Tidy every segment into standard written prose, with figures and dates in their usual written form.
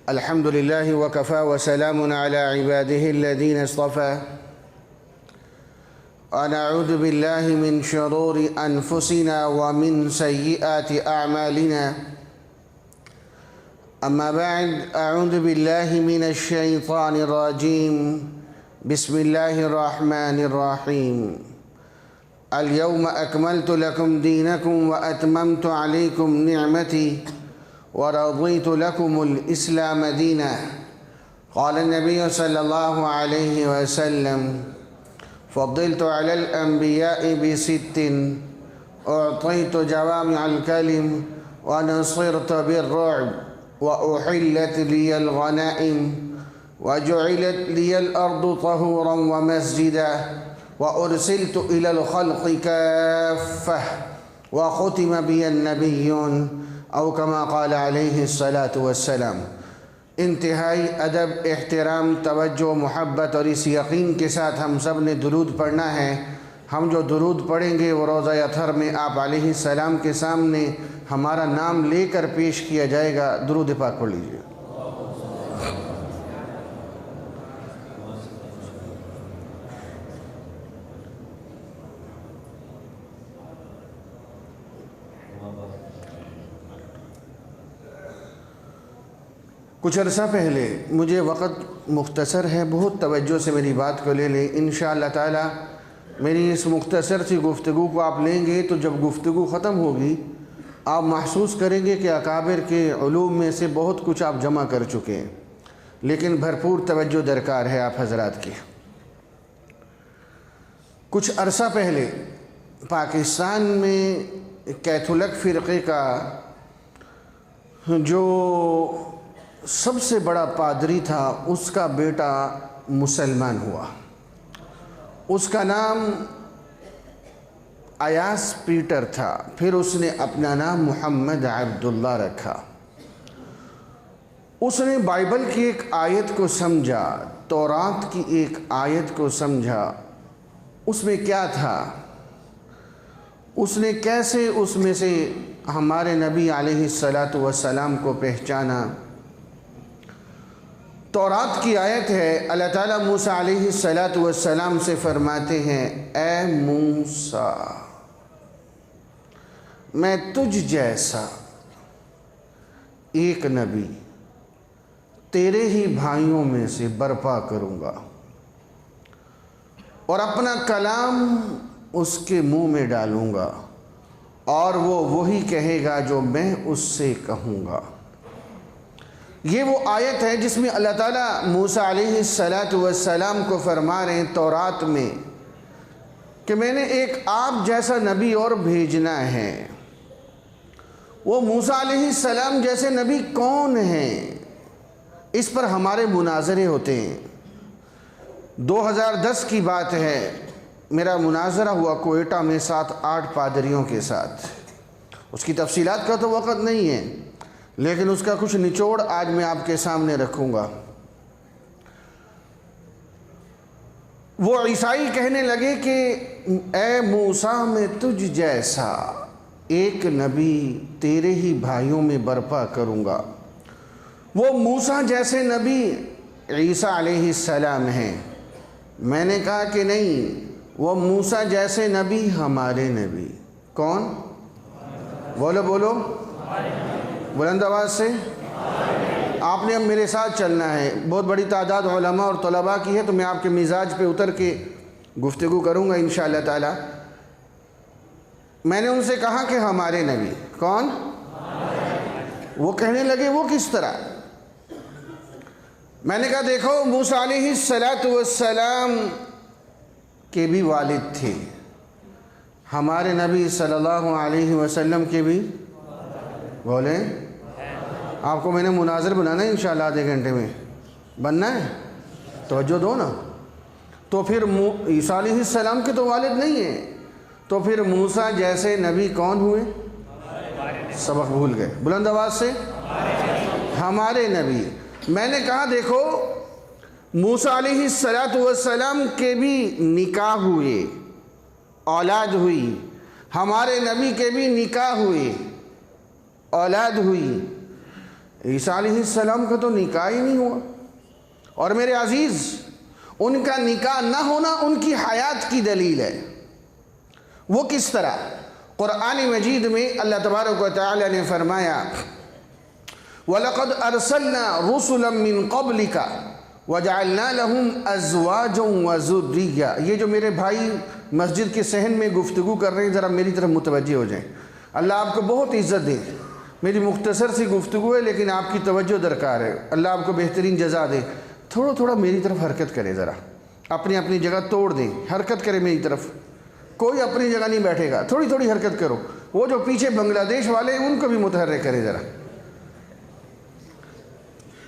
الحمد لله وكفى وسلام على عباده الذين اصطفى ونعوذ بالله من شرور أنفسنا ومن سيئات أعمالنا. أما بعد، أعوذ بالله من الشيطان الرجيم. بسم الله الرحمن الرحيم. اليوم أكملت لكم دينكم وأتممت عليكم نعمتي ورضيت لكم الإسلام دينا. قال النبي صلى الله عليه وسلم: فضلت على الأنبياء بست، أعطيت جوامع الكلم ونصرت بالرعب وأحلت لي الغنائم وجعلت لي الأرض طهورا ومسجدا وأرسلت إلى الخلق كافة وختم بي النبيون او کما قال علیہ الصلاۃ والسلام. انتہائی ادب، احترام، توجہ، محبت اور اس یقین کے ساتھ ہم سب نے درود پڑھنا ہے. ہم جو درود پڑھیں گے وہ روزہ اطہر میں آپ علیہ السلام کے سامنے ہمارا نام لے کر پیش کیا جائے گا. درود پاک پڑھ لیجیے. کچھ عرصہ پہلے، مجھے وقت مختصر ہے، بہت توجہ سے میری بات کو لے لیں. انشاءاللہ تعالی میری اس مختصر سی گفتگو کو آپ لیں گے تو جب گفتگو ختم ہوگی آپ محسوس کریں گے کہ اکابر کے علوم میں سے بہت کچھ آپ جمع کر چکے ہیں، لیکن بھرپور توجہ درکار ہے آپ حضرات کی. کچھ عرصہ پہلے پاکستان میں کیتھولک فرقے کا جو سب سے بڑا پادری تھا، اس کا بیٹا مسلمان ہوا. اس کا نام ایاس پیٹر تھا. پھر اس نے اپنا نام محمد عبداللہ رکھا. اس نے بائبل کی ایک آیت کو سمجھا، تورات کی ایک آیت کو سمجھا. اس میں کیا تھا، اس نے کیسے اس میں سے ہمارے نبی علیہ السلام کو پہچانا. تورات کی آیت ہے، اللہ تعالیٰ موسیٰ علیہ السلام سے فرماتے ہیں: اے موسیٰ، میں تجھ جیسا ایک نبی تیرے ہی بھائیوں میں سے برپا کروں گا اور اپنا کلام اس کے منہ میں ڈالوں گا اور وہ وہی کہے گا جو میں اس سے کہوں گا. یہ وہ آیت ہے جس میں اللہ تعالیٰ موسیٰ علیہ السلام کو فرما رہے ہیں تورات میں کہ میں نے ایک آپ جیسا نبی اور بھیجنا ہے. وہ موسیٰ علیہ السلام جیسے نبی کون ہیں، اس پر ہمارے مناظرے ہوتے ہیں. 2010 کی بات ہے، میرا مناظرہ ہوا کوئٹہ میں 7-8 پادریوں کے ساتھ. اس کی تفصیلات کا تو وقت نہیں ہے، لیکن اس کا کچھ نچوڑ آج میں آپ کے سامنے رکھوں گا. وہ عیسائی کہنے لگے کہ اے موسیٰ، میں تجھ جیسا ایک نبی تیرے ہی بھائیوں میں برپا کروں گا. وہ موسیٰ جیسے نبی عیسیٰ علیہ السلام ہیں. میں نے کہا کہ نہیں، وہ موسیٰ جیسے نبی ہمارے نبی. کون؟ بولو بولو بلند آواز سے. آپ نے اب میرے ساتھ چلنا ہے. بہت بڑی تعداد علماء اور طلباء کی ہے، تو میں آپ کے مزاج پہ اتر کے گفتگو کروں گا انشاءاللہ تعالی. میں نے ان سے کہا کہ ہمارے نبی. کون؟ وہ کہنے لگے وہ کس طرح؟ میں نے کہا دیکھو، موسیٰ علیہ السلام کے بھی والد تھے، ہمارے نبی صلی اللہ علیہ وسلم کے بھی. بولیں، آپ کو میں نے مناظر بنانا ہے انشاءاللہ آدھے گھنٹے میں. بننا ہے؟ توجہ دو نا. تو پھر عیسیٰ علیہ السلام کے تو والد نہیں ہیں، تو پھر موسیٰ جیسے نبی کون ہوئے؟ سبق بھول گئے. بلند آواز سے ہمارے نبی. میں نے کہا دیکھو، موسیٰ علیہ السلام کے بھی نکاح ہوئے، اولاد ہوئی. ہمارے نبی کے بھی نکاح ہوئے، اولاد ہوئی. عیسیٰ علیہ السلام کا تو نکاح ہی نہیں ہوا۔ اور میرے عزیز، ان کا نکاح نہ ہونا ان کی حیات کی دلیل ہے۔ وہ کس طرح؟ قرآن مجید میں اللہ تبارک و تعالی نے فرمایا وَلَقَدْ أَرْسَلْنَا رُسُلًا مِّن قَبْلِكَ وَجَعَلْنَا لَهُمْ أَزْوَاجًا وَذُرِّيَّةً۔ یہ جو میرے بھائی مسجد کے صحن میں گفتگو کر رہے ہیں، ذرا میری طرف متوجہ ہو جائیں۔ اللہ آپ کو بہت عزت دے، میری مختصر سی گفتگو ہے لیکن آپ کی توجہ درکار ہے۔ اللہ آپ کو بہترین جزا دے۔ تھوڑا تھوڑا میری طرف حرکت کرے، ذرا اپنی اپنی جگہ توڑ دیں، حرکت کرے میری طرف۔ کوئی اپنی جگہ نہیں بیٹھے گا، تھوڑی تھوڑی حرکت کرو۔ وہ جو پیچھے بنگلہ دیش والے ہیں ان کو بھی متحرک کرے ذرا۔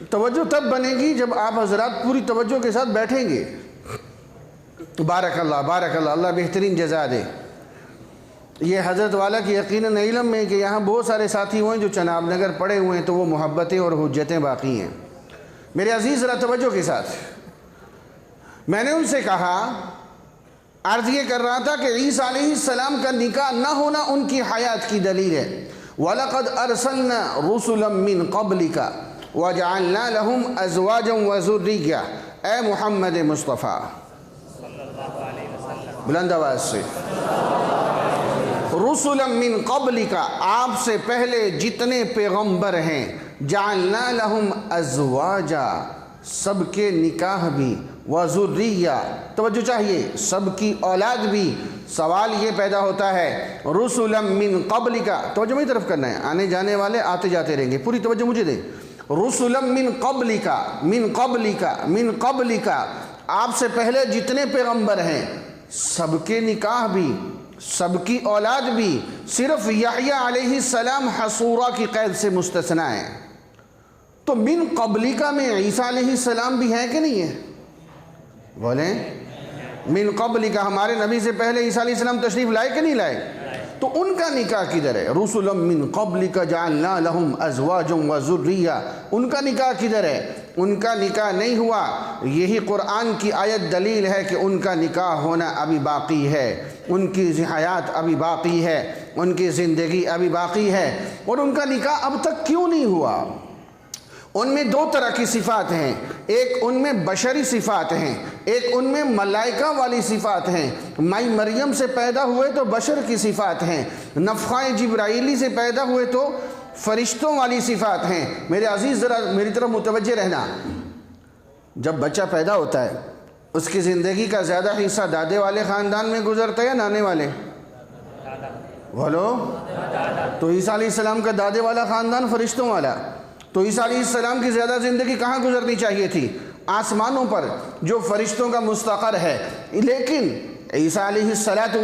توجہ تب بنے گی جب آپ حضرات پوری توجہ کے ساتھ بیٹھیں گے۔ بارک اللہ، بارک اللہ، اللہ بہترین جزا دے۔ یہ حضرت والا کی یقیناً علم میں کہ یہاں بہت سارے ساتھی ہوئے جو چناب نگر پڑے ہوئے ہیں، تو وہ محبتیں اور حجتیں باقی ہیں۔ میرے عزیز ذرا توجہ کے ساتھ، میں نے ان سے کہا، عرض یہ کر رہا تھا کہ عیسیٰ علیہ السلام کا نکاح نہ ہونا ان کی حیات کی دلیل ہے۔ وَلَقَدْ أَرْسَلْنَا رُسُلًا مِّن قَبْلِكَ وَجَعَلْنَا لَهُمْ أَزْوَاجًا وَذُرِّيَّةً۔ اے محمد مصطفیٰ بلند آواز سے، رُسُلًا مِّن قَبْلِكَ، آپ سے پہلے جتنے پیغمبر ہیں، جعلنا لہم ازواجا، سب کے نکاح بھی، وذریہ، توجہ چاہیے، سب کی اولاد بھی۔ سوال یہ پیدا ہوتا ہے رسلا من قبلک، توجہ میری طرف کرنا ہے، آنے جانے والے آتے جاتے رہیں گے، پوری توجہ مجھے دیں۔ رسلا من قبلک، من قبلک، من قبلک، آپ سے پہلے جتنے پیغمبر ہیں سب کے نکاح بھی، سب کی اولاد بھی، صرف یحییٰ علیہ السلام حصورہ کی قید سے مستثنیٰ ہیں۔ تو من قبلکہ میں عیسیٰ علیہ السلام بھی ہیں کہ نہیں ہیں؟ بولیں، من قبلکہ ہمارے نبی سے پہلے عیسیٰ علیہ السلام تشریف لائے کہ نہیں لائے؟ تو ان کا نکاح کدھر ہے؟ رسلا من قبلک جعلنا لہم ازواجا وذریہ، ان کا نکاح کدھر ہے؟ ان کا نکاح نہیں ہوا۔ یہی قرآن کی آیت دلیل ہے کہ ان کا نکاح ہونا ابھی باقی ہے، ان کی حیات ابھی باقی ہے، ان کی زندگی ابھی باقی ہے۔ اور ان کا نکاح اب تک کیوں نہیں ہوا؟ ان میں دو طرح کی صفات ہیں، ایک ان میں بشری صفات ہیں، ایک ان میں ملائکہ والی صفات ہیں۔ مائی مریم سے پیدا ہوئے تو بشر کی صفات ہیں، نفخہ جبرائیلی سے پیدا ہوئے تو فرشتوں والی صفات ہیں۔ میرے عزیز ذرا میری طرف متوجہ رہنا، جب بچہ پیدا ہوتا ہے اس کی زندگی کا زیادہ حصہ دادے والے خاندان میں گزرتا ہے یا نانے والے؟ بولو، تو عیسیٰ علیہ السلام کا دادے والا خاندان فرشتوں والا، تو عیسیٰ علیہ السلام کی زیادہ زندگی کہاں گزرنی چاہیے تھی؟ آسمانوں پر، جو فرشتوں کا مستقر ہے۔ لیکن عیسیٰ علیہ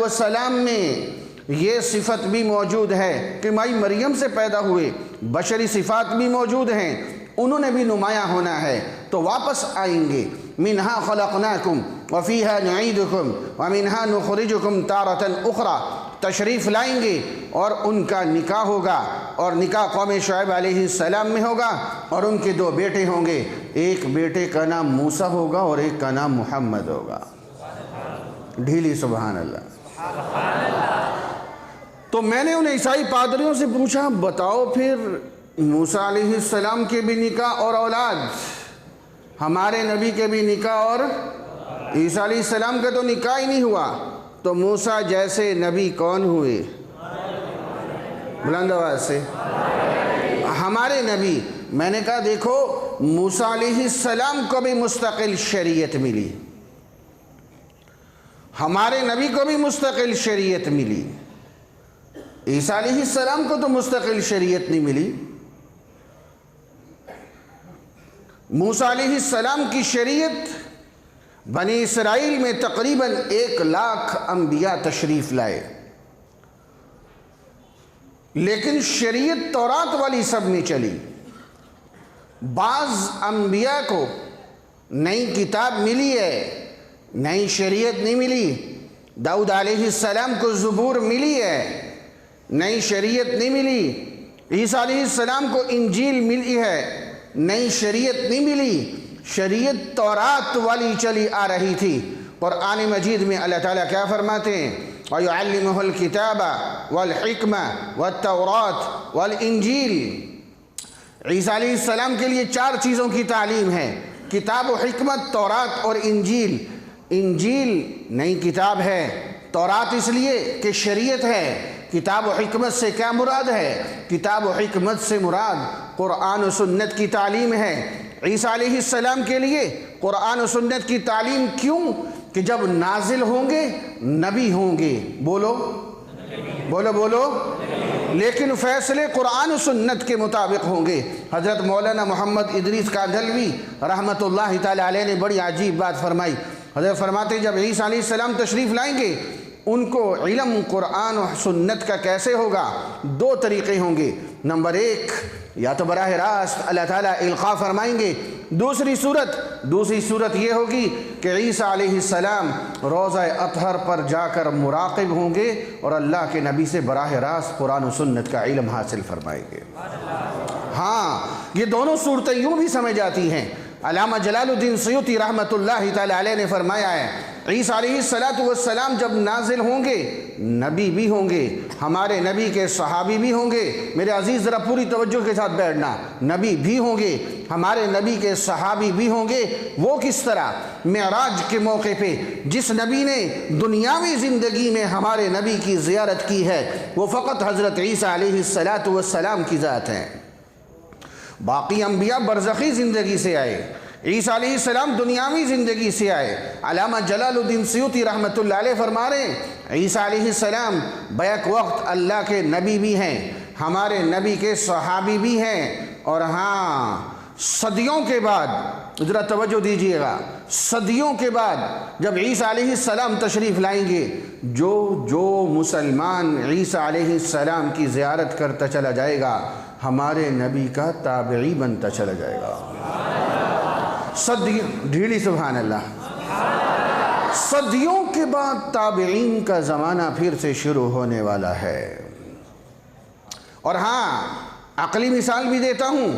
السلام میں یہ صفت بھی موجود ہے کہ مائی مریم سے پیدا ہوئے، بشری صفات بھی موجود ہیں، انہوں نے بھی نمایاں ہونا ہے، تو واپس آئیں گے۔ منہا خلقناکم وفیہا نعیدکم ومنہا نخرجکم تارۃ اخری، تشریف لائیں گے اور ان کا نکاح ہوگا، اور نکاح قوم شعیب علیہ السلام میں ہوگا، اور ان کے دو بیٹے ہوں گے، ایک بیٹے کا نام موسیٰ ہوگا اور ایک کا نام محمد ہوگا۔ ڈھیلی سبحان اللہ۔ تو میں نے ان عیسائی پادریوں سے پوچھا، بتاؤ پھر موسیٰ علیہ السلام کے بھی نکاح اور اولاد، ہمارے نبی کے بھی نکاح اور عیسیٰ علیہ السلام کا تو نکاح ہی نہیں ہوا، تو موسیٰ جیسے نبی کون ہوئے؟ بلند آواز سے، ہمارے نبی۔ میں نے کہا دیکھو، موسیٰ علیہ السلام کو بھی مستقل شریعت ملی، ہمارے نبی کو بھی مستقل شریعت ملی، عیسیٰ علیہ السلام کو تو مستقل شریعت نہیں ملی۔ موسیٰ علیہ السلام کی شریعت، بنی اسرائیل میں تقریباً 1,00,000 انبیاء تشریف لائے، لیکن شریعت تورات والی سب میں چلی۔ بعض انبیاء کو نئی کتاب ملی ہے، نئی شریعت نہیں ملی۔ داؤد علیہ السلام کو زبور ملی ہے، نئی شریعت نہیں ملی۔ عیسیٰ علیہ السلام کو انجیل ملی ہے، نئی شریعت نہیں ملی۔ شریعت تورات والی چلی آ رہی تھی۔ قرآن مجید میں اللہ تعالیٰ کیا فرماتے ہیں؟ وَيُعَلِّمُهُ الْكِتَابَ وَالْحِكْمَةَ وَالتَّوْرَاةَ وَالْإِنجِيلَ۔ عیسیٰ علیہ السلام کے لیے 4 چیزوں کی تعلیم ہے، کتاب و حکمت، تورات اور انجیل۔ انجیل نئی کتاب ہے، تورات اس لیے کہ شریعت ہے۔ کتاب و حکمت سے کیا مراد ہے؟ کتاب و حکمت سے مراد قرآن و سنت کی تعلیم ہے۔ عیسیٰ علیہ السلام کے لیے قرآن و سنت کی تعلیم کیوں؟ کہ جب نازل ہوں گے نبی ہوں گے، بولو بولو بولو، لیکن فیصلے قرآن و سنت کے مطابق ہوں گے۔ حضرت مولانا محمد ادریس کاندھلوی رحمۃ اللہ تعالی علیہ نے بڑی عجیب بات فرمائی۔ حضرت فرماتے جب عیسیٰ علیہ السلام تشریف لائیں گے ان کو علم قرآن و سنت کا کیسے ہوگا؟ 2 طریقے ہوں گے۔ نمبر 1، یا تو براہ راست اللہ تعالیٰ القاء فرمائیں گے۔ دوسری صورت یہ ہوگی کہ عیسیٰ علیہ السلام روضہ اطہر پر جا کر مراقب ہوں گے اور اللہ کے نبی سے براہ راست قرآن و سنت کا علم حاصل فرمائیں گے۔ ہاں، یہ دونوں صورتیں یوں بھی سمجھ آتی ہیں۔ علامہ جلال الدین سیوطی رحمۃ اللہ تعالی علیہ نے فرمایا ہے عیسیٰ علیہ السلام جب نازل ہوں گے نبی بھی ہوں گے، ہمارے نبی کے صحابی بھی ہوں گے۔ میرے عزیز ذرا پوری توجہ کے ساتھ بیٹھنا، نبی بھی ہوں گے، ہمارے نبی کے صحابی بھی ہوں گے۔ وہ کس طرح؟ معراج کے موقع پہ جس نبی نے دنیاوی زندگی میں ہمارے نبی کی زیارت کی ہے وہ فقط حضرت عیسیٰ علیہ السلام کی ذات ہیں۔ باقی انبیاء برزخی زندگی سے آئے، عیسیٰ علیہ السلام دنیاوی زندگی سے آئے۔ علامہ جلال الدین سیوطی رحمۃ اللہ علیہ فرما رہے ہیں عیسیٰ علیہ السلام بیک وقت اللہ کے نبی بھی ہیں، ہمارے نبی کے صحابی بھی ہیں، اور ہاں صدیوں کے بعد، ذرا توجہ دیجئے گا، صدیوں کے بعد جب عیسیٰ علیہ السلام تشریف لائیں گے جو مسلمان عیسیٰ علیہ السلام کی زیارت کرتا چلا جائے گا ہمارے نبی کا تابعی بنتا چلا جائے گا۔ ڈھیلی سبحان اللہ، صدیوں کے بعد تابعین کا زمانہ پھر سے شروع ہونے والا ہے۔ اور ہاں عقلی مثال بھی دیتا ہوں،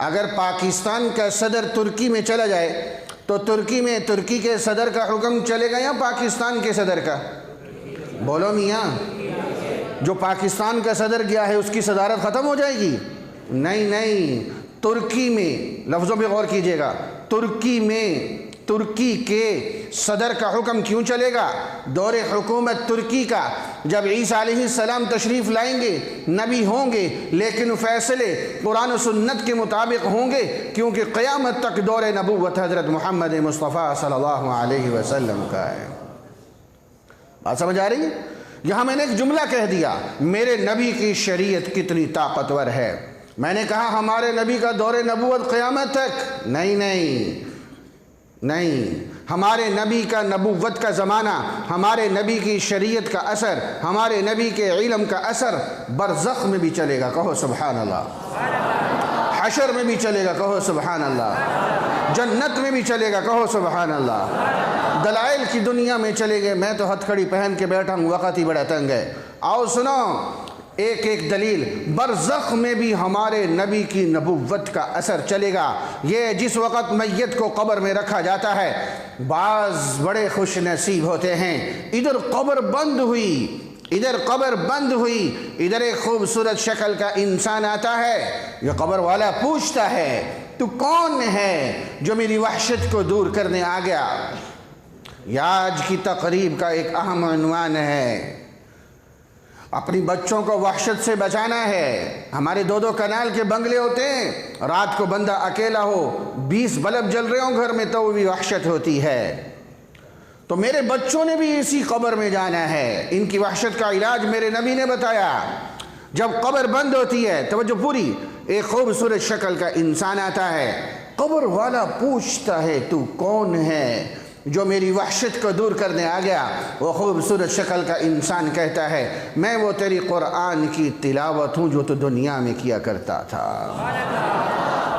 اگر پاکستان کا صدر ترکی میں چلا جائے تو ترکی میں ترکی کے صدر کا حکم چلے گا یا پاکستان کے صدر کا؟ بولو میاں، جو پاکستان کا صدر گیا ہے اس کی صدارت ختم ہو جائے گی؟ نہیں، ترکی میں، لفظوں پہ غور کیجئے گا، ترکی میں ترکی کے صدر کا حکم کیوں چلے گا؟ دور حکومت ترکی کا جب عیسیٰ علیہ السلام تشریف لائیں گے نبی ہوں گے، لیکن فیصلے قرآن و سنت کے مطابق ہوں گے، کیونکہ قیامت تک دور نبوت حضرت محمد مصطفیٰ صلی اللہ علیہ وسلم کا ہے۔ بات سمجھ آ رہی ہے؟ یہاں میں نے ایک جملہ کہہ دیا، میرے نبی کی شریعت کتنی طاقتور ہے۔ میں نے کہا ہمارے نبی کا دور نبوت قیامت تک نہیں، ہمارے نبی کا نبوت کا زمانہ، ہمارے نبی کی شریعت کا اثر، ہمارے نبی کے علم کا اثر برزخ میں بھی چلے گا، کہو سبحان اللہ، حشر میں بھی چلے گا، کہو سبحان اللہ، جنت میں بھی چلے گا، کہو سبحان اللہ، دلائل کی دنیا میں چلے گئے۔ میں تو ہتھ کھڑی پہن کے بیٹھا ہوں، وقت ہی بڑا تنگ ہے۔ آؤ سنو ایک دلیل، برزخ میں بھی ہمارے نبی کی نبوت کا اثر چلے گا۔ یہ جس وقت میت کو قبر میں رکھا جاتا ہے بعض بڑے خوش نصیب ہوتے ہیں، ادھر قبر بند ہوئی، ادھر ایک خوبصورت شکل کا انسان آتا ہے، یہ قبر والا پوچھتا ہے تو کون ہے جو میری وحشت کو دور کرنے آ گیا؟ یہ آج کی تقریب کا ایک اہم عنوان ہے، اپنی بچوں کو وحشت سے بچانا ہے۔ ہمارے 2 کنال کے بنگلے ہوتے ہیں، رات کو بندہ اکیلا ہو، 20 بلب جل رہے ہوں گھر میں تو وہ بھی وحشت ہوتی ہے۔ تو میرے بچوں نے بھی اسی قبر میں جانا ہے، ان کی وحشت کا علاج میرے نبی نے بتایا۔ جب قبر بند ہوتی ہے، توجہ پوری، ایک خوبصورت شکل کا انسان آتا ہے، قبر والا پوچھتا ہے تو کون ہے جو میری وحشت کو دور کرنے آ گیا؟ وہ خوبصورت شکل کا انسان کہتا ہے میں وہ تیری قرآن کی تلاوت ہوں جو تو دنیا میں کیا کرتا تھا۔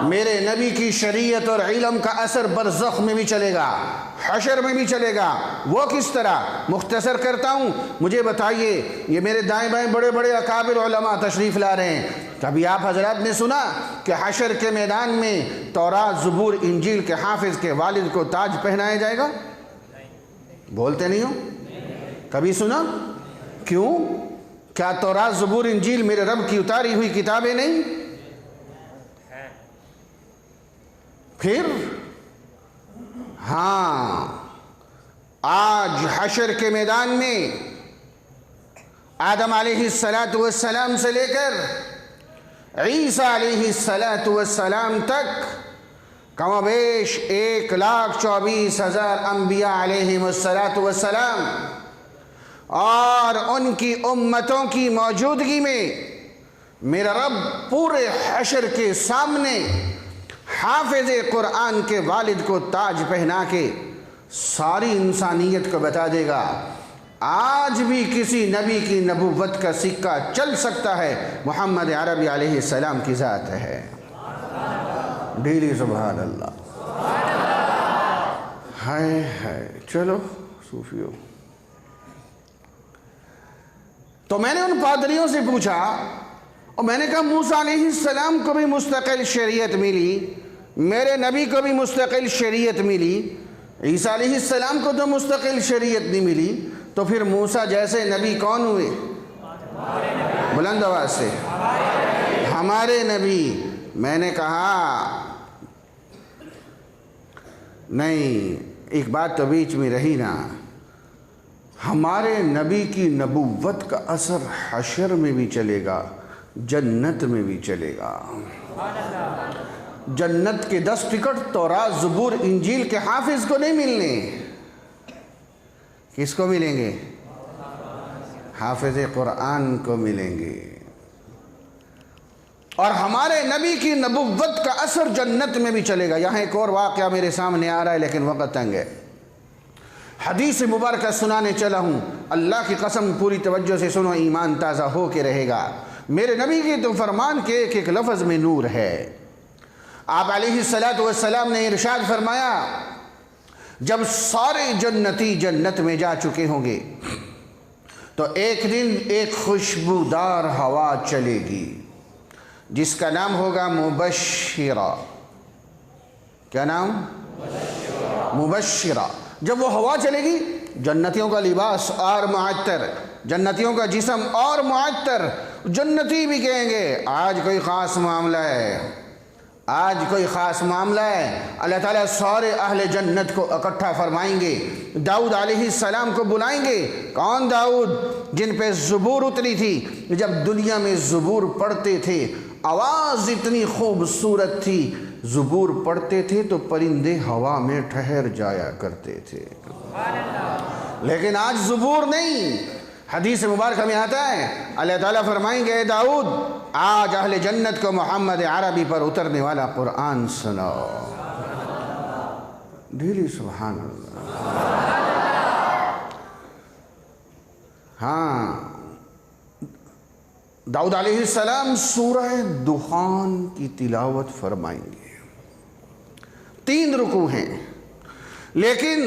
میرے نبی کی شریعت اور علم کا اثر برزخ میں بھی چلے گا، حشر میں بھی چلے گا۔ وہ کس طرح؟ مختصر کرتا ہوں، مجھے بتائیے، یہ میرے دائیں بائیں بڑے بڑے اکابر علماء تشریف لا رہے ہیں، کبھی آپ حضرات نے سنا کہ حشر کے میدان میں تورات، زبور، انجیل کے حافظ کے والد کو تاج پہنایا جائے گا؟ بولتے نہیں ہو؟ کبھی سنا؟ کیوں؟ کیا تورات، زبور، انجیل میرے رب کی اتاری ہوئی کتابیں نہیں؟ پھر ہاں، آج حشر کے میدان میں آدم علیہ السلام سے لے کر عیسیٰ علیہ السلام تک کم و بیش 1,24,000 انبیاء علیہم السلام اور ان کی امتوں کی موجودگی میں میرا رب پورے حشر کے سامنے حافظ قرآن کے والد کو تاج پہنا کے ساری انسانیت کو بتا دے گا آج بھی کسی نبی کی نبوت کا سکہ چل سکتا ہے، محمد عربی علیہ السلام کی ذات ہے۔ ڈیلی سبحان اللہ، ہائے ہائے۔ چلو صوفیو، تو میں نے ان پادریوں سے پوچھا اور میں نے کہا موسیٰ علیہ السلام کو بھی مستقل شریعت ملی، میرے نبی کو بھی مستقل شریعت ملی، عیسیٰ علیہ السلام کو تو مستقل شریعت نہیں ملی، تو پھر موسیٰ جیسے نبی کون ہوئے؟ بلند آواز سے، ہمارے نبی۔ میں نے کہا نہیں، ایک بات تو بیچ میں رہی نا، ہمارے نبی کی نبوت کا اثر حشر میں بھی چلے گا، جنت میں بھی چلے گا۔ جنت کے 10 ٹکٹ تورات، زبور، انجیل کے حافظ کو نہیں ملنے، کس کو ملیں گے؟ حافظ قرآن کو ملیں گے۔ اور ہمارے نبی کی نبوت کا اثر جنت میں بھی چلے گا۔ یہاں ایک اور واقعہ میرے سامنے آ رہا ہے لیکن وقت تنگ ہے، حدیث مبارکہ سنانے چلا ہوں، اللہ کی قسم پوری توجہ سے سنو، ایمان تازہ ہو کے رہے گا۔ میرے نبی کی تو فرمان کے ایک ایک لفظ میں نور ہے۔ آپ علیہ السلام نے ارشاد فرمایا جب سارے جنتی جنت میں جا چکے ہوں گے تو ایک دن ایک خوشبودار ہوا چلے گی جس کا نام ہوگا مبشرہ۔ کیا نام؟ مبشرہ۔ جب وہ ہوا چلے گی، جنتیوں کا لباس اور معطر، جنتیوں کا جسم اور معطر، جنتی بھی کہیں گے آج کوئی خاص معاملہ ہے، آج کوئی خاص معاملہ ہے۔ اللہ تعالیٰ سارے اہل جنت کو اکٹھا فرمائیں گے، داؤد علیہ السلام کو بلائیں گے۔ کون داؤد؟ جن پہ زبور اتری تھی۔ جب دنیا میں زبور پڑھتے تھے آواز اتنی خوبصورت تھی، زبور پڑھتے تھے تو پرندے ہوا میں ٹھہر جایا کرتے تھے، لیکن آج زبور نہیں۔ حدیث مبارکہ میں آتا ہے اللہ تعالیٰ فرمائیں گے اے داؤد آج اہل جنت کو محمد عربی پر اترنے والا قرآن سناؤ۔ ڈھیلی سبحان اللہ۔ ہاں، داؤد علیہ السلام سورہ دخان کی تلاوت فرمائیں گے، 3 رکوع ہیں، لیکن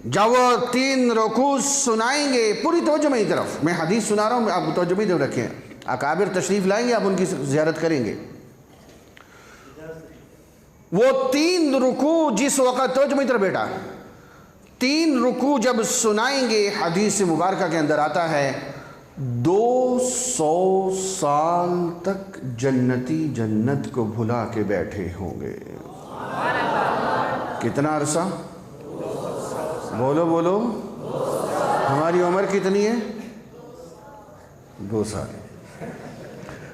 جب وہ 3 رکوع سنائیں گے، پوری توجہ میری طرف، میں حدیث سنا رہا ہوں، آپ توجہ بھی طرف رکھیں، اکابر تشریف لائیں گے، آپ ان کی زیارت کریں گے۔ وہ 3 رکوع جس وقت، توجہ میری طرف بیٹا، 3 رکوع جب سنائیں گے، حدیث مبارکہ کے اندر آتا ہے 200 سال تک جنتی جنت کو بھلا کے بیٹھے ہوں گے۔ کتنا عرصہ؟ بولو بولو، ہماری عمر کتنی ہے؟ 2 سال،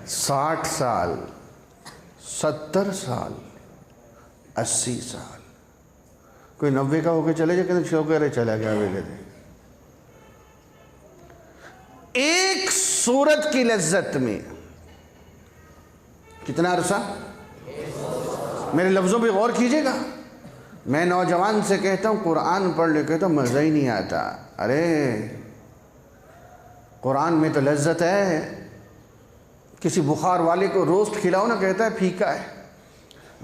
60 سال، 70 سال، 80 سال۔ کوئی 90 کا ہو کے چلے جائے کہ شوق کرے چلا گیا ویلے دے۔ ایک سورت کی لذت میں کتنا عرصہ؟ میرے لفظوں پہ غور کیجئے گا۔ میں نوجوان سے کہتا ہوں قرآن پڑھ لے، کہتا ہوں مزہ ہی نہیں آتا۔ ارے قرآن میں تو لذت ہے۔ کسی بخار والے کو روسٹ کھلاؤ نا، کہتا ہے پھیکا ہے۔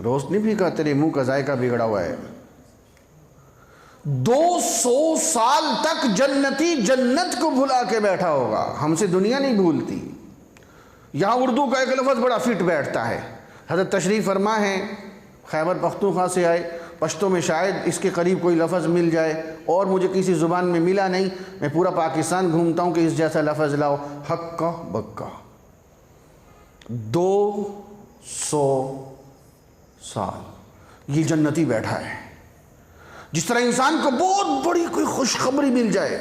روسٹ نہیں پھیکا، تیرے منہ کا ذائقہ بگڑا ہوا ہے۔ 200 سال تک جنتی جنت کو بھلا کے بیٹھا ہوگا۔ ہم سے دنیا نہیں بھولتی۔ یہاں اردو کا ایک لفظ بڑا فٹ بیٹھتا ہے۔ حضرت تشریف فرما ہے، خیبر پختونخوا سے آئے، پشتو میں شاید اس کے قریب کوئی لفظ مل جائے، اور مجھے کسی زبان میں ملا نہیں۔ میں پورا پاکستان گھومتا ہوں کہ اس جیسا لفظ لاؤ۔ حقہ بکہ، 200 سال۔ یہ جنتی بیٹھا ہے. جس طرح انسان کو بہت بڑی کوئی خوشخبری مل جائے،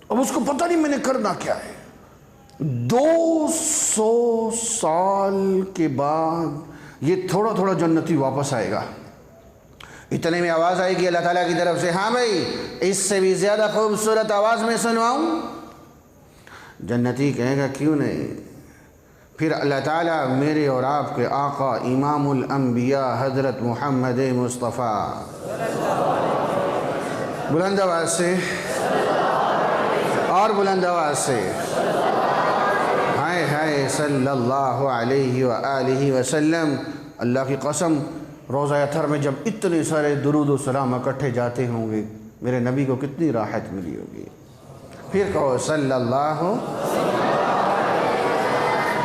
اب اس کو پتہ نہیں میں نے کرنا کیا ہے، 200 سال کے بعد یہ تھوڑا تھوڑا جنتی واپس آئے گا. اتنے میں آواز آئے گی اللہ تعالیٰ کی طرف سے، ہاں بھائی اس سے بھی زیادہ خوبصورت آواز میں سنواؤں؟ جنتی کہے گا کیوں نہیں. پھر اللہ تعالیٰ میرے اور آپ کے آقا امام الانبیاء حضرت محمد مصطفیٰ، بلند آواز سے اور بلند آواز سے، ہائے ہائے صلی اللہ علیہ وآلہ وسلم. اللہ کی قسم روزہ اطہر میں جب اتنے سارے درود و سلام اکٹھے جاتے ہوں گے، میرے نبی کو کتنی راحت ملی ہوگی. پھر کہو صلی اللہ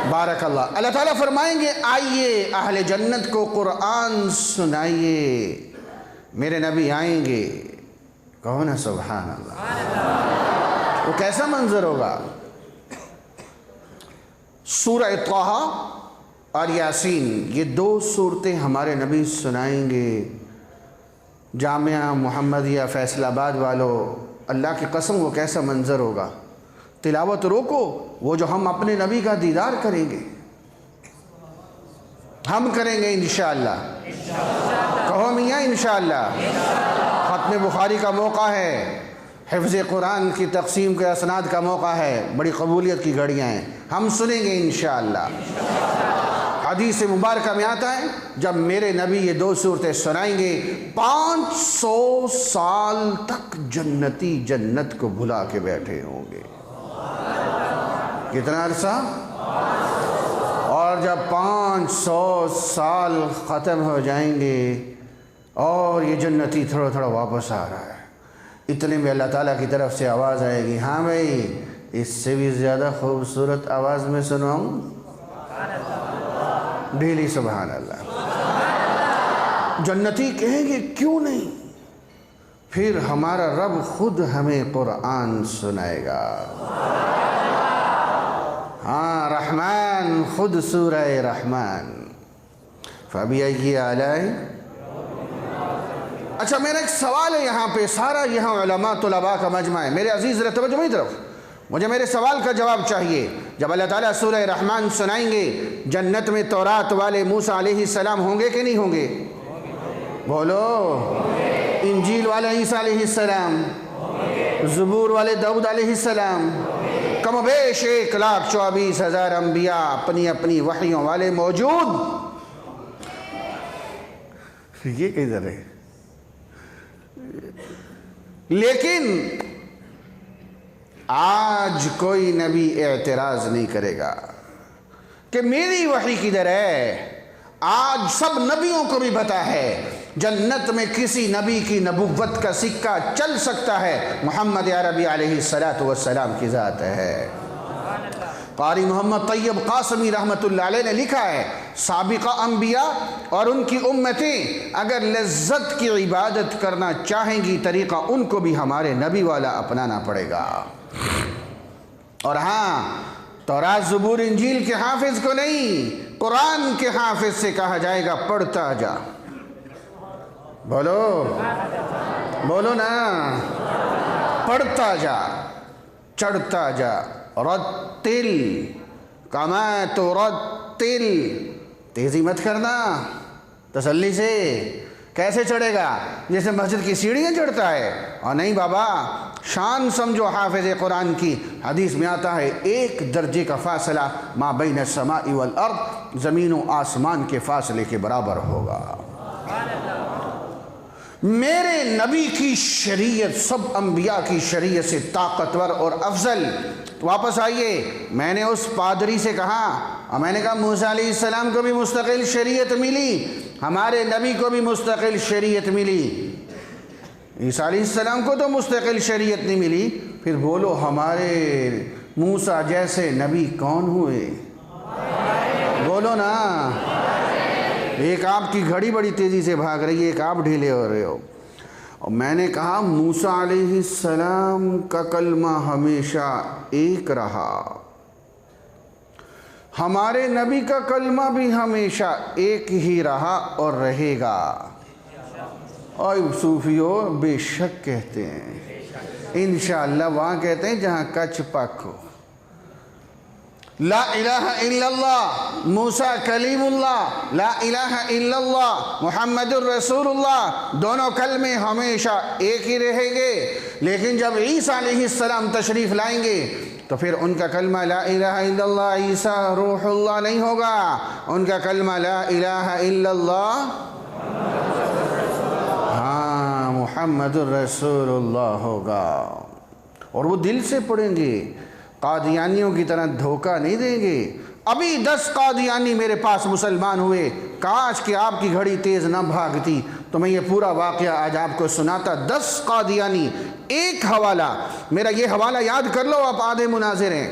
بارک اللہ. اللہ تعالیٰ فرمائیں گے آئیے اہل جنت کو قرآن سنائیے. میرے نبی آئیں گے، کہو نا سبحان اللہ. وہ کیسا منظر ہوگا؟ سورہ طٰہٰ اور یاسین، یہ 2 صورتیں ہمارے نبی سنائیں گے. جامعہ محمدیہ فیصل آباد والو، اللہ کی قسم وہ کیسا منظر ہوگا. تلاوت روکو، وہ جو ہم اپنے نبی کا دیدار کریں گے، ہم کریں گے انشاءاللہ. کہو میاں انشاءاللہ. ختم بخاری کا موقع ہے، حفظ قرآن کی تقسیم کے اسناد کا موقع ہے، بڑی قبولیت کی گھڑیاں ہیں، ہم سنیں گے انشاءاللہ. حدیث مبارکہ میں آتا ہے جب میرے نبی یہ 2 صورتیں سنائیں گے، 500 سال تک جنتی جنت کو بھلا کے بیٹھے ہوں گے. کتنا عرصہ؟ اور جب 500 سال ختم ہو جائیں گے اور یہ جنتی تھوڑا تھوڑا واپس آ رہا ہے، اتنے میں اللہ تعالیٰ کی طرف سے آواز آئے گی، ہاں بھائی اس سے بھی زیادہ خوبصورت آواز میں سنواؤں؟ ڈھیلی سبحان اللہ. جنتی کہیں گے کیوں نہیں. پھر ہمارا رب خود ہمیں قرآن سنائے گا. ہاں رحمان، خود سورہ رحمان. فَبِأَيِّ آلَاءِ. اچھا میرا ایک سوال ہے یہاں پہ، سارا یہاں علماء طلباء کا مجمع ہے. میرے عزیز ذرا توجہ میری طرف، مجھے میرے سوال کا جواب چاہیے. جب اللہ تعالیٰ سورہ رحمان سنائیں گے، جنت میں تورات والے موسیٰ علیہ السلام ہوں گے کہ نہیں ہوں گے؟ بولو. انجیل والے عیسیٰ علیہ السلام، زبور والے داؤد علیہ السلام، کم و بیش 1,24,000 انبیاء اپنی اپنی وحیوں والے موجود. یہ کدھر ہے؟ لیکن آج کوئی نبی اعتراض نہیں کرے گا کہ میری وحی کدھر ہے. آج سب نبیوں کو بھی پتا ہے جنت میں کسی نبی کی نبوت کا سکہ چل سکتا ہے، محمد عربی علیہ السلام کی ذات ہے. قاری محمد طیب قاسمی رحمۃ اللہ علیہ نے لکھا ہے، سابقہ انبیاء اور ان کی امتیں اگر لذت کی عبادت کرنا چاہیں گی، طریقہ ان کو بھی ہمارے نبی والا اپنانا پڑے گا. اور ہاں تورات زبور انجیل کے حافظ کو نہیں، قرآن کے حافظ سے کہا جائے گا پڑھتا جا. بولو بولو نا، پڑھتا جا، چڑھتا جا. رتل کما ترتل، تیزی مت کرنا، تسلی سے. کیسے چڑھے گا؟ جیسے مسجد کی سیڑھیاں چڑھتا ہے. اور نہیں بابا، شان سمجھو حافظ قرآن کی. حدیث میں آتا ہے 1 درجے کا فاصلہ ما بین السماء والارض، زمین و آسمان کے فاصلے کے برابر ہوگا. میرے نبی کی شریعت سب انبیاء کی شریعت سے طاقتور اور افضل. واپس آئیے، میں نے اس پادری سے کہا، اور میں نے کہا موسیٰ علیہ السلام کو بھی مستقل شریعت ملی، ہمارے نبی کو بھی مستقل شریعت ملی، عیسیٰ علیہ السلام کو تو مستقل شریعت نہیں ملی. پھر بولو ہمارے موسیٰ جیسے نبی کون ہوئے؟ بولو نا. ایک آپ کی گھڑی بڑی تیزی سے بھاگ رہی ہے، ایک آپ ڈھیلے ہو رہے ہو. اور میں نے کہا موسیٰ علیہ السلام کا کلمہ ہمیشہ ایک رہا، ہمارے نبی کا کلمہ بھی ہمیشہ ایک ہی رہا اور رہے گا۔ اور صوفیوں بے شک کہتے ہیں، انشاءاللہ وہاں کہتے ہیں جہاں کچ پک ہو۔ لا الہ الا اللہ موسیٰ کلیم اللہ، لا الہ الا اللہ محمد الرسول اللہ، دونوں کلمے ہمیشہ ایک ہی رہیں گے۔ لیکن جب عیسیٰ علیہ السلام تشریف لائیں گے تو پھر ان کا کلمہ لا الہ الا اللہ عیسیٰ روح اللہ نہیں ہوگا، ان کا کلمہ لا الہ الا اللہ محمد الرسول اللہ ہوگا۔ اور وہ دل سے پڑھیں گے، قادیانیوں کی طرح دھوکہ نہیں دیں گے۔ ابھی 10 قادیانی میرے پاس مسلمان ہوئے، کاش کہ آپ کی گھڑی تیز نہ بھاگتی تو میں یہ پورا واقعہ آج آپ کو سناتا۔ 10 قادیانی، ایک حوالہ، میرا یہ حوالہ یاد کر لو، آپ آدھے مناظر ہیں۔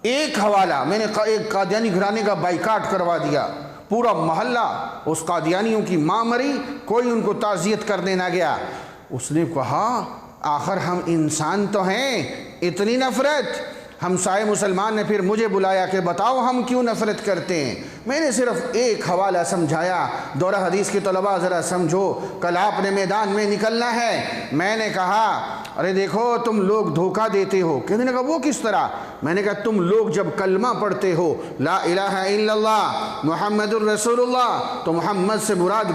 ایک حوالہ، میں نے ایک قادیانی گھرانے کا بائیکاٹ کروا دیا، پورا محلہ اس قادیانیوں کی ماں مری، کوئی ان کو تعزیت کرنے نہ گیا۔ اس نے کہا آخر ہم انسان تو ہیں، اتنی نفرت؟ ہمسائے مسلمان نے پھر مجھے بلایا کہ بتاؤ ہم کیوں نفرت کرتے ہیں۔ میں نے صرف ایک حوالہ سمجھایا، دورہ حدیث کے طلباء ذرا سمجھو، کل آپ نے میدان میں نکلنا ہے۔ میں نے کہا ارے دیکھو تم لوگ دھوکہ دیتے ہو۔ کہنے لگا وہ کس طرح؟ میں نے کہا تم لوگ جب کلمہ پڑھتے ہو لا الہ الا اللہ محمد الرسول اللہ تو محمد سے مراد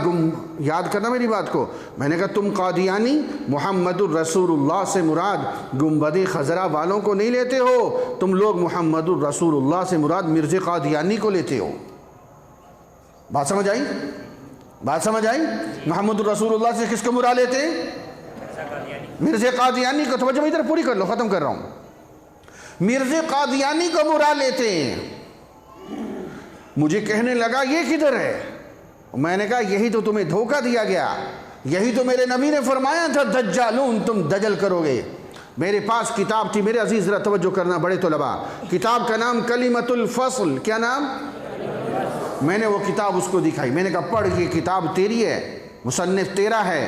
یاد کرنا میری بات کو، میں نے کہا تم قادیانی محمد الرسول اللہ سے مراد گنبد خضرا والوں کو نہیں لیتے ہو، تم لوگ محمد الرسول اللہ سے مراد مرزا قادیانی کو لیتے ہو۔ بات سمجھ آئی؟ بات سمجھ آئی؟ محمد الرسول اللہ سے کس کو مراد لیتے ہیں؟ مرزا قادیانی کو۔ توجہ ادھر پوری کر لو، ختم کر رہا ہوں۔ مرزا قادیانی کو مراد لیتے ہیں۔ مجھے کہنے لگا یہ کدھر ہے؟ میں نے کہا یہی تو تمہیں دھوکہ دیا گیا، یہی تو میرے نبی نے فرمایا تھا دجالون، تم دجل کرو گے۔ میرے پاس کتاب تھی، میرے عزیز ذرا توجہ کرنا بڑے طلباء، کتاب کا نام کلمۃ الفصل، کیا نام؟ میں نے وہ کتاب اس کو دکھائی، میں نے کہا پڑھ یہ کتاب تیری ہے، مصنف تیرا ہے،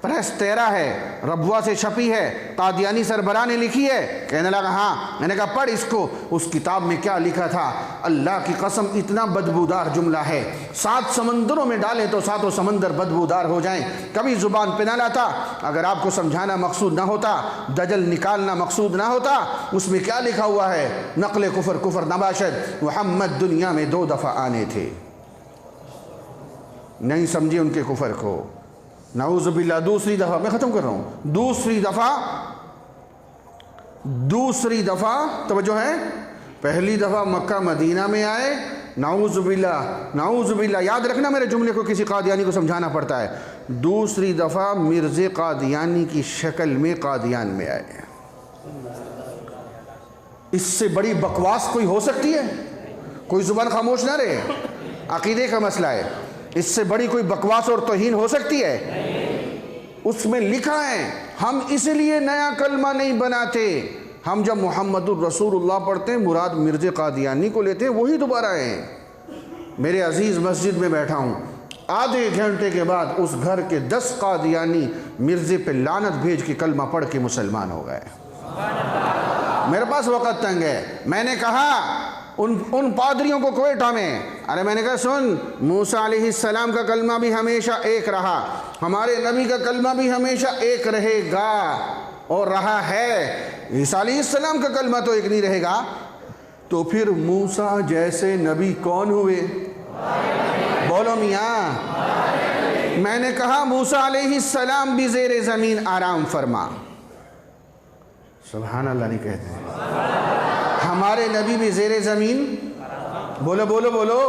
پریس تیرا ہے، ربوہ سے چھپی ہے، قادیانی سربراہ نے لکھی ہے؟ کہنے لگا ہاں۔ میں نے کہا پڑھ اس کو۔ اس کتاب میں کیا لکھا تھا؟ اللہ کی قسم اتنا بدبودار جملہ ہے، 7 سمندروں میں ڈالے تو 7 سمندر بدبودار ہو جائیں، کبھی زبان پہ نہ لاتا۔ اگر آپ کو سمجھانا مقصود نہ ہوتا، دجل نکالنا مقصود نہ ہوتا، اس میں کیا لکھا ہوا ہے؟ نقل کفر کفر نباشد، محمد دنیا میں 2 دفعہ آنے تھے، نہیں سمجھے ان کے کفر کو، نعوذ باللہ۔ دوسری دفعہ، میں ختم کر رہا ہوں، دوسری دفعہ توجہ ہے، پہلی دفعہ مکہ مدینہ میں آئے، نعوذ باللہ یاد رکھنا میرے جملے کو کسی قادیانی کو سمجھانا پڑتا ہے، دوسری دفعہ مرزا قادیانی کی شکل میں قادیان میں آئے۔ اس سے بڑی بکواس کوئی ہو سکتی ہے؟ کوئی زبان خاموش نہ رہے، عقیدے کا مسئلہ ہے، اس سے بڑی کوئی بکواس اور توہین ہو سکتی ہے؟ اس میں لکھا ہے ہم اس لیے نیا کلمہ نہیں بناتے، ہم جب محمد الرسول اللہ پڑھتے ہیں مراد مرزا قادیانی کو لیتے ہیں، وہی دوبارہ ہیں۔ میرے عزیز مسجد میں بیٹھا ہوں، آدھے گھنٹے کے بعد اس گھر کے 10 قادیانی مرزا پہ لعنت بھیج کے کلمہ پڑھ کے مسلمان ہو گئے۔ میرے پاس وقت تنگ ہے، میں نے کہا ان پادریوں کو کوئٹہ میں، ارے میں نے کہا سن، موسیٰ علیہ السلام کا کلمہ بھی ہمیشہ ایک رہا، ہمارے نبی کا کلمہ بھی ہمیشہ ایک رہے گا اور رہا ہے، عیسیٰ علیہ السلام کا کلمہ تو ایک نہیں رہے گا، تو پھر موسیٰ جیسے نبی کون ہوئے؟ بولو میاں۔ میں نے کہا موسیٰ علیہ السلام بھی زیر زمین آرام فرما، سبحان اللہ نہیں کہتے ہیں، ہمارے نبی بھی زیر زمین، بولو بولو بولو،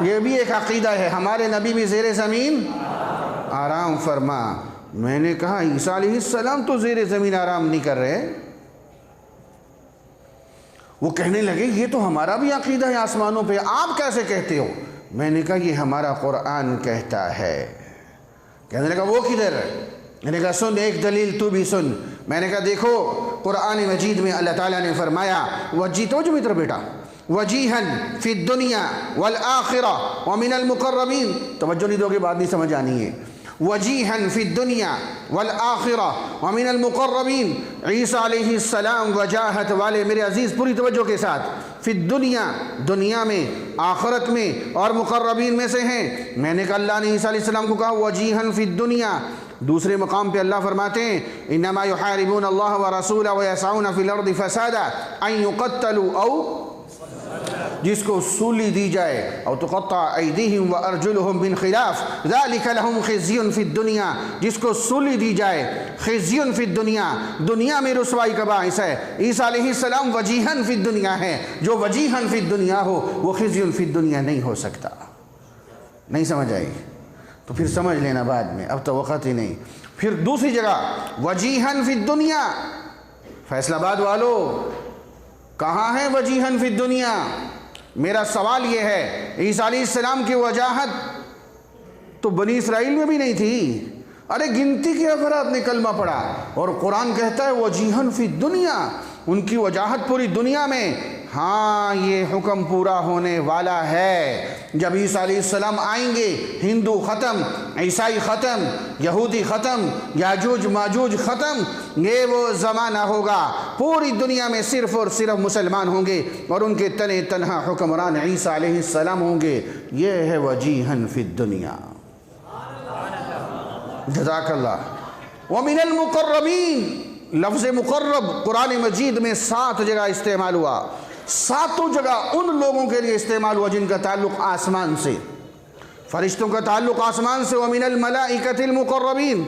یہ بھی ایک عقیدہ ہے، ہمارے نبی بھی زیر زمین آرام فرما۔ میں نے کہا عیسیٰ علیہ السلام تو زیر زمین آرام نہیں کر رہے۔ وہ کہنے لگے یہ تو ہمارا بھی عقیدہ ہے آسمانوں پہ، آپ کیسے کہتے ہو؟ میں نے کہا یہ ہمارا قرآن کہتا ہے۔ کہنے لگا وہ کدھر؟ میں نے کہا سن ایک دلیل تو بھی سن۔ میں نے کہا دیکھو قرآن مجید میں اللہ تعالیٰ نے فرمایا توجہ میرے بیٹا، وجیہن فی الدنیا والآخرہ ومن المقربین، توجہ نہیں دو گے بات نہیں سمجھ آنی ہے۔ وجیہاً فی الدنیا والآخرہ ومن المقربین۔ عیسیٰ علیہ السلام وجاہت والے، میرے عزیز پوری توجہ کے ساتھ، فی الدنیا، دنیا میں، آخرت میں، اور مقربین میں سے ہیں۔ میں نے کہا اللہ نے عیسیٰ علیہ السلام کو کہا وجیہاً فی الدنیا۔ دوسرے مقام پہ اللہ فرماتے ہیں انما یحاربون اللہ ورسولہ ویسعون فی الارض فسادا ان یقتلوا، او جس کو سولی دی جائے، او تقطع ایدیہم وارجلہم من خلاف ذالک لہم خزی فی الدنیا، جس کو سولی دی جائے، خزی فی الدنیا، دنیا میں رسوائی کا باعث ہے۔ عیسیٰ علیہ السلام وجیہاً فی الدنیا ہے، جو وجیہاً فی الدنیا ہو وہ خزی فی الدنیا نہیں ہو سکتا۔ نہیں سمجھ آئی تو پھر سمجھ لینا بعد میں، اب تو وقت ہی نہیں۔ پھر دوسری جگہ وجیہاً فی الدنیا، فیصل آباد والو کہاں ہے وجیہاً فی الدنیا؟ میرا سوال یہ ہے، عیسیٰ علیہ السلام کی وجاہت تو بنی اسرائیل میں بھی نہیں تھی، ارے گنتی کے افراد نے کلمہ پڑھا، اور قرآن کہتا ہے وجیہاً فی الدنیا، ان کی وجاہت پوری دنیا میں۔ ہاں یہ حکم پورا ہونے والا ہے، جب عیسیٰ علیہ السلام آئیں گے، ہندو ختم، عیسائی ختم، یہودی ختم، یاجوج ماجوج ختم، یہ وہ زمانہ ہوگا پوری دنیا میں صرف اور صرف مسلمان ہوں گے، اور ان کے تنے تنہا حکمران عیسیٰ علیہ السلام ہوں گے۔ یہ ہے وجیہاً فی الدنیا۔ جزاک اللہ۔ ومن المقربین، لفظ مقرب قرآن مجید میں 7 جگہ استعمال ہوا، 7 جگہ ان لوگوں کے لیے استعمال ہوا جن کا تعلق آسمان سے، فرشتوں کا تعلق آسمان سے۔ ومن الملائکۃ المقربین،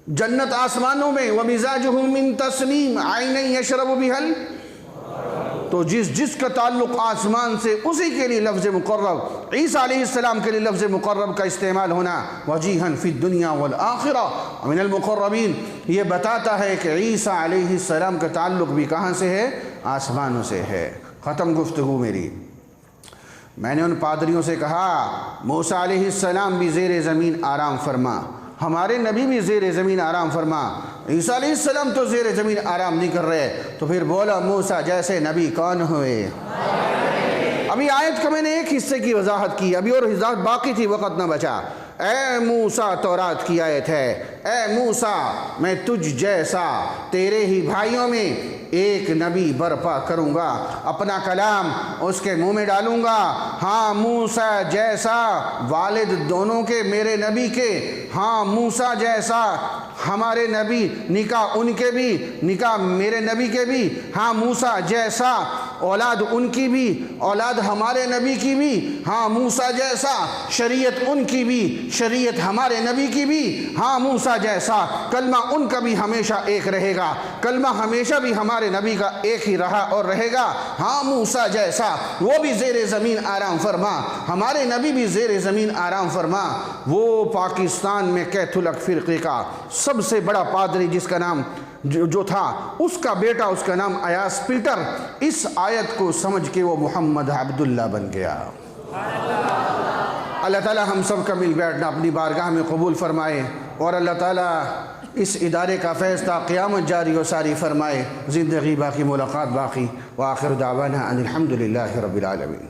جنت آسمانوں میں، ومزاجہ من تسنیم عین یشرب بہا، تو جس کا تعلق آسمان سے اسی کے لیے لفظ مقرب، عیسیٰ علیہ السلام کے لیے لفظ مقرب کا استعمال ہونا، وجیہاً فی الدنیا والآخرہ من المقربین، یہ بتاتا ہے کہ عیسیٰ علیہ السلام کا تعلق بھی کہاں سے ہے؟ آسمانوں سے ہے۔ ختم گفتگو میری۔ میں نے ان پادریوں سے کہا موسیٰ علیہ السلام بھی زیر زمین آرام فرما، ہمارے نبی بھی زیر زمین آرام فرما، عیسیٰ علیہ السلام تو زیر زمین آرام نہیں کر رہے۔ تو پھر بولا موسیٰ جیسے نبی کون ہوئے؟ ابھی آیت کا میں نے ایک حصے کی وضاحت کی، ابھی اور وضاحت باقی تھی، وقت نہ بچا۔ اے موسیٰ تورات کی آیت ہے، اے موسیٰ میں تجھ جیسا تیرے ہی بھائیوں میں ایک نبی برپا کروں گا، اپنا کلام اس کے منہ میں ڈالوں گا۔ ہاں موسیٰ جیسا والد دونوں کے میرے نبی کے، ہاں موسیٰ جیسا ہمارے نبی، نکاح ان کے بھی، نکاح میرے نبی کے بھی، ہاں موسیٰ جیسا اولاد ان کی بھی، اولاد ہمارے نبی کی بھی، ہاں موسیٰ جیسا شریعت ان کی بھی، شریعت ہمارے نبی کی بھی، ہاں موسیٰ جیسا کلمہ ان کا بھی ہمیشہ ایک رہے گا، کلمہ ہمیشہ بھی ہمارے نبی کا ایک ہی رہا اور رہے گا۔ ہاں موسیٰ جیسا وہ بھی زیر زمین آرام فرما، ہمارے نبی بھی زیر زمین آرام فرما۔ وہ پاکستان میں کیتھولک فرقے کا سب سے بڑا پادری جس کا نام جو تھا، اس کا بیٹا، اس کا نام ایاس پیٹر، اس آیت کو سمجھ کے وہ محمد عبداللہ بن گیا۔ اللہ تعالیٰ ہم سب کا مل بیٹھنا اپنی بارگاہ میں قبول فرمائے، اور اللہ تعالیٰ اس ادارے کا فیض تا قیامت جاری و ساری فرمائے، زندگی باقی، ملاقات باقی۔ وآخر دعوانا ان الحمدللہ رب العالمین۔